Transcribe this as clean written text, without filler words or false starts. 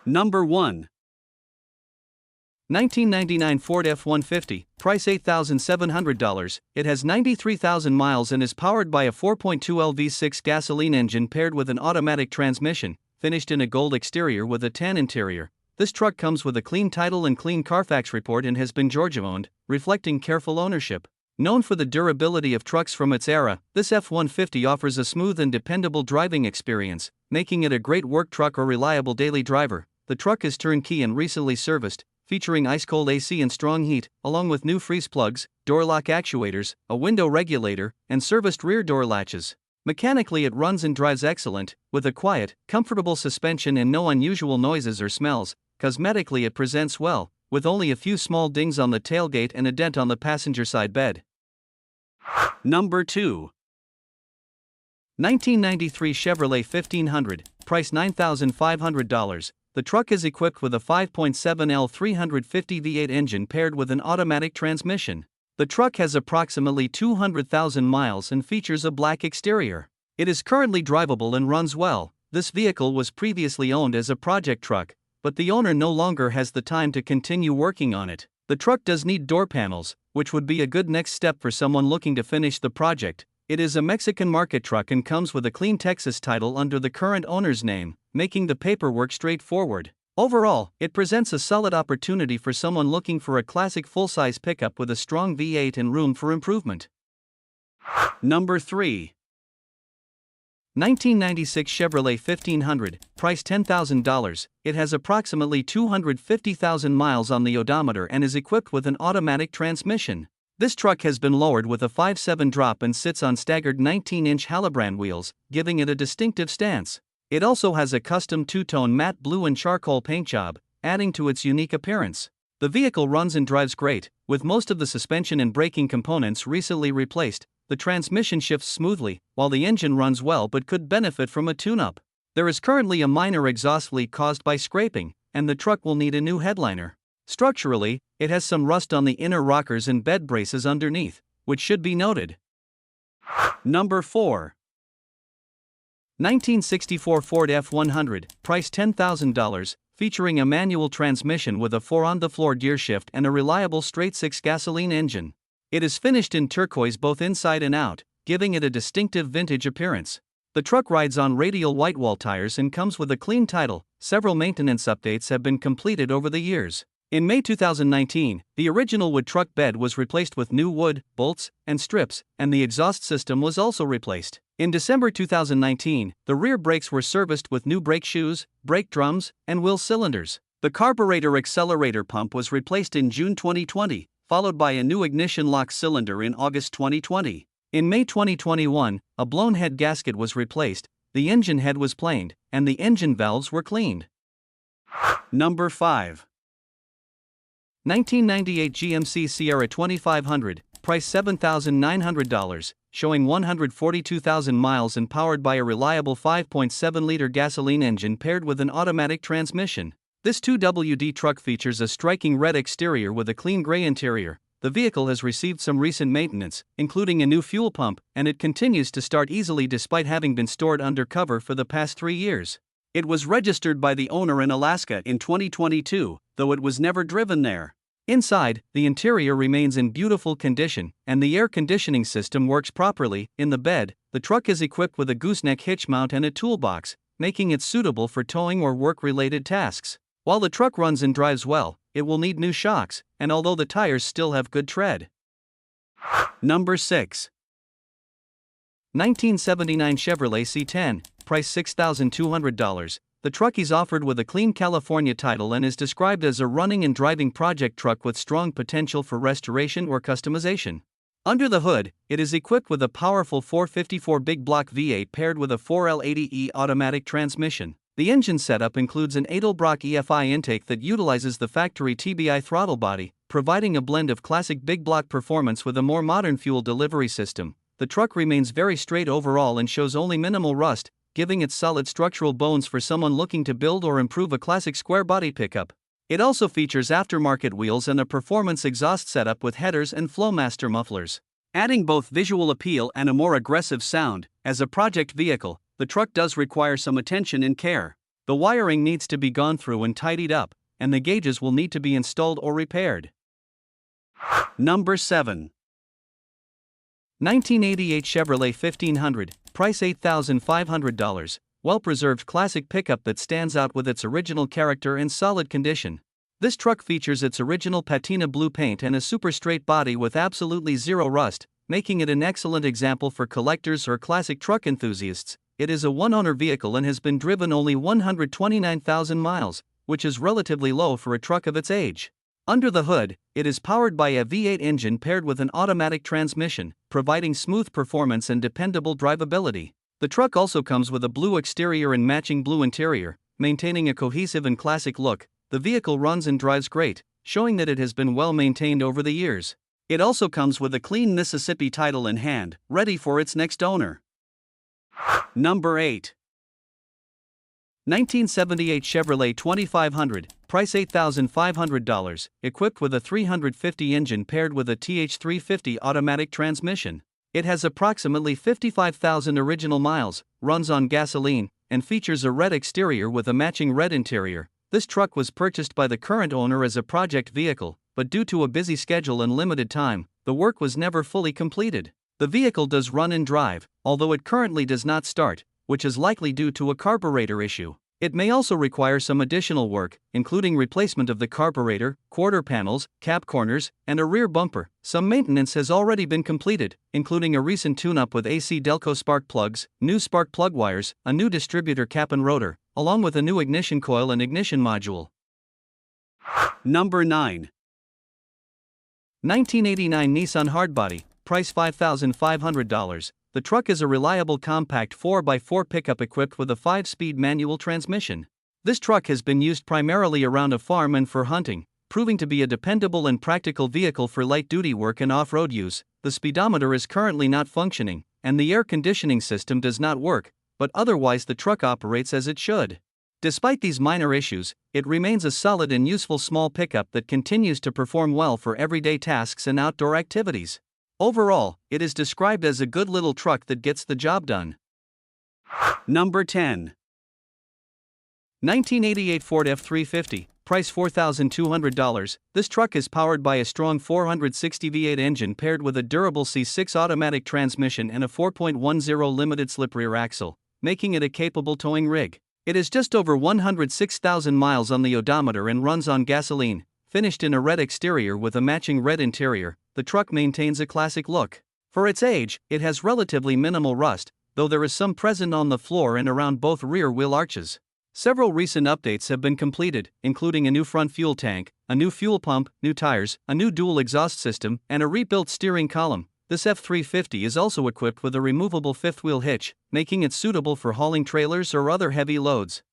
Number 1. 1999 Ford F150, price $8,700. It has 93,000 miles and is powered by a 4.2L V6 gasoline engine paired with an automatic transmission, finished in a gold exterior with a tan interior. This truck comes with a clean title and clean Carfax report and has been Georgia-owned, reflecting careful ownership. Known for the durability of trucks from its era, this F-150 offers a smooth and dependable driving experience, making it a great work truck or reliable daily driver. The truck is turnkey and recently serviced, featuring ice-cold AC and strong heat, along with new freeze plugs, door lock actuators, a window regulator, and serviced rear door latches. Mechanically it runs and drives excellent, with a quiet, comfortable suspension and no unusual noises or smells. Cosmetically it presents well, with only a few small dings on the tailgate and a dent on the passenger side bed. Number 2. 1993 Chevrolet 1500, price $9,500. The truck is equipped with a 5.7L 350 V8 engine paired with an automatic transmission. The truck has approximately 200,000 miles and features a black exterior. It is currently drivable and runs well. This vehicle was previously owned as a project truck, but the owner no longer has the time to continue working on it. The truck does need door panels, which would be a good next step for someone looking to finish the project. It is a Mexican market truck and comes with a clean Texas title under the current owner's name, making the paperwork straightforward. Overall, it presents a solid opportunity for someone looking for a classic full-size pickup with a strong V8 and room for improvement. Number 3. 1996 Chevrolet 1500, price $10,000. It has approximately 250,000 miles on the odometer and is equipped with an automatic transmission. This truck has been lowered with a 5.7 drop and sits on staggered 19-inch Halabrand wheels, giving it a distinctive stance. It also has a custom two-tone matte blue and charcoal paint job, adding to its unique appearance. The vehicle runs and drives great, with most of the suspension and braking components recently replaced. The transmission shifts smoothly, while the engine runs well but could benefit from a tune-up. There is currently a minor exhaust leak caused by scraping, and the truck will need a new headliner. Structurally, it has some rust on the inner rockers and bed braces underneath, which should be noted. Number 4. 1964 Ford F100, price $10,000, featuring a manual transmission with a 4-on-the-floor gearshift and a reliable straight-six gasoline engine. It is finished in turquoise both inside and out, giving it a distinctive vintage appearance. The truck rides on radial white wall tires and comes with a clean title. Several maintenance updates have been completed over the years. In May 2019, the original wood truck bed was replaced with new wood, bolts, and strips, and the exhaust system was also replaced. In December 2019, the rear brakes were serviced with new brake shoes, brake drums, and wheel cylinders. The carburetor accelerator pump was replaced in June 2020, followed by a new ignition lock cylinder in August 2020. In May 2021, a blown head gasket was replaced, the engine head was planed, and the engine valves were cleaned. Number 5. 1998 GMC Sierra 2500, price $7,900, showing 142,000 miles and powered by a reliable 5.7-liter gasoline engine paired with an automatic transmission. This 2WD truck features a striking red exterior with a clean gray interior. The vehicle has received some recent maintenance, including a new fuel pump, and it continues to start easily despite having been stored undercover for the past 3 years. It was registered by the owner in Alaska in 2022, though it was never driven there. Inside, the interior remains in beautiful condition, and the air conditioning system works properly. In the bed, the truck is equipped with a gooseneck hitch mount and a toolbox, making it suitable for towing or work-related tasks. While the truck runs and drives well, it will need new shocks, and although the tires still have good tread. Number 6. 1979 Chevrolet C10, price $6,200. The truck is offered with a clean California title and is described as a running and driving project truck with strong potential for restoration or customization. Under the hood, it is equipped with a powerful 454 big block V8 paired with a 4L80E automatic transmission. The engine setup includes an Edelbrock EFI intake that utilizes the factory TBI throttle body, providing a blend of classic big block performance with a more modern fuel delivery system. The truck remains very straight overall and shows only minimal rust, giving it solid structural bones for someone looking to build or improve a classic square body pickup. It also features aftermarket wheels and a performance exhaust setup with headers and Flowmaster mufflers, adding both visual appeal and a more aggressive sound. As a project vehicle, the truck does require some attention and care. The wiring needs to be gone through and tidied up, and the gauges will need to be installed or repaired. Number 7. 1988 Chevrolet 1500, price $8,500, well-preserved classic pickup that stands out with its original character and solid condition. This truck features its original patina blue paint and a super straight body with absolutely zero rust, making it an excellent example for collectors or classic truck enthusiasts. It is a one-owner vehicle and has been driven only 129,000 miles, which is relatively low for a truck of its age. Under the hood, it is powered by a V8 engine paired with an automatic transmission, providing smooth performance and dependable drivability. The truck also comes with a blue exterior and matching blue interior, maintaining a cohesive and classic look. The vehicle runs and drives great, showing that it has been well maintained over the years. It also comes with a clean Mississippi title in hand, ready for its next owner. Number 8. 1978 Chevrolet 2500, price $8,500, equipped with a 350 engine paired with a TH350 automatic transmission. It has approximately 55,000 original miles, runs on gasoline, and features a red exterior with a matching red interior. This truck was purchased by the current owner as a project vehicle, but due to a busy schedule and limited time, the work was never fully completed. The vehicle does run and drive, although it currently does not start, which is likely due to a carburetor issue. It may also require some additional work, including replacement of the carburetor, quarter panels, cap corners, and a rear bumper. Some maintenance has already been completed, including a recent tune-up with AC Delco spark plugs, new spark plug wires, a new distributor cap and rotor, along with a new ignition coil and ignition module. Number 9. 1989 Nissan Hardbody, price $5,500. The truck is a reliable compact 4x4 pickup equipped with a 5-speed manual transmission. This truck has been used primarily around a farm and for hunting, proving to be a dependable and practical vehicle for light-duty work and off-road use. The speedometer is currently not functioning, and the air conditioning system does not work, but otherwise the truck operates as it should. Despite these minor issues, it remains a solid and useful small pickup that continues to perform well for everyday tasks and outdoor activities. Overall, it is described as a good little truck that gets the job done. Number 10. 1988 Ford F350, price $4,200. This truck is powered by a strong 460 V8 engine paired with a durable C6 automatic transmission and a 4.10 limited slip rear axle, making it a capable towing rig. It is just over 106,000 miles on the odometer and runs on gasoline, finished in a red exterior with a matching red interior. The truck maintains a classic look. For its age, it has relatively minimal rust, though there is some present on the floor and around both rear wheel arches. Several recent updates have been completed, including a new front fuel tank, a new fuel pump, new tires, a new dual exhaust system, and a rebuilt steering column. This F350 is also equipped with a removable fifth wheel hitch, making it suitable for hauling trailers or other heavy loads.